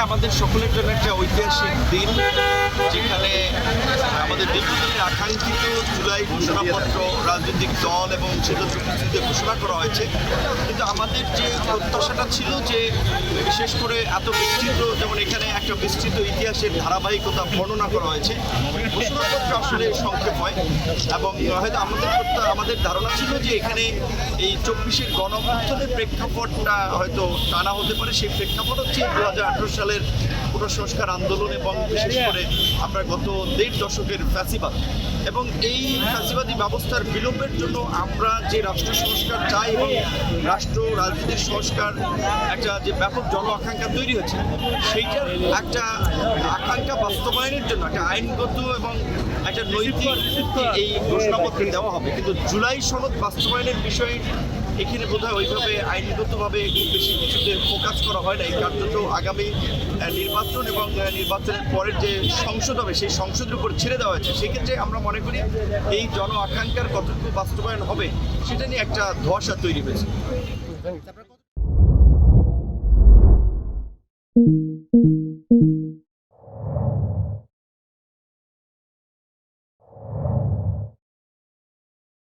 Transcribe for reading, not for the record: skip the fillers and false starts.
আমাদের সকলের জন্য একটা ঐতিহাসিক দিন, যেখানে আমাদের দীর্ঘদিনের আকাঙ্ক্ষিত জুলাই ঘোষণাপত্র রাজনৈতিক দল এবং সেতুতে ঘোষণা করা হয়েছে। কিন্তু আমাদের যে প্রত্যাশাটা ছিল যে বিশেষ করে এত বিস্তৃত, যেমন এখানে একটা বিস্তৃত ইতিহাসের ধারাবাহিকতা বর্ণনা করা হয়েছে, ঘোষণাপত্র আসলে সংক্ষেপ হয় এবং হয়তো আমাদের ধারণা ছিল যে এখানে এই 24-এর গণঅভ্যুত্থানের প্রেক্ষাপটটা হয়তো টানা হতে পারে। সেই প্রেক্ষাপট হচ্ছে 2018 সালের পুনঃসংস্কার আন্দোলন এবং বিশেষ করে আমরা গত 1.5 দশকের ফ্যাসিবাদ এবং এই ফ্যাসিবাদী ব্যবস্থার বিলোপের জন্য আমরা যে রাষ্ট্র সংস্কার চাই এবং রাষ্ট্র রাজনীতির সংস্কার একটা যে ব্যাপক জন আকাঙ্ক্ষা তৈরি হয়েছে, সেইটার একটা আকাঙ্ক্ষা বাস্তবায়নের জন্য একটা আইনগত এবং একটা নৈতিক এই ঘোষণাপত্র দেওয়া হবে। কিন্তু জুলাই সনদ বাস্তবায়নের বিষয়ে এখানে বোধহয় ওইভাবে আইনগতভাবে খুব বেশি কিছুতে ফোকাস করা হয় না। এই কার্যত আগামী নির্বাচন এবং নির্বাচনের পরের যে সংসদ হবে সেই সংসদের উপর ছেড়ে দেওয়া হয়েছে। সেক্ষেত্রে আমরা মনে করি এই জন আকাঙ্ক্ষার কতটুকু বাস্তবায়ন হবে সেটা নিয়ে একটা ধোঁয়াশা তৈরি হয়েছে।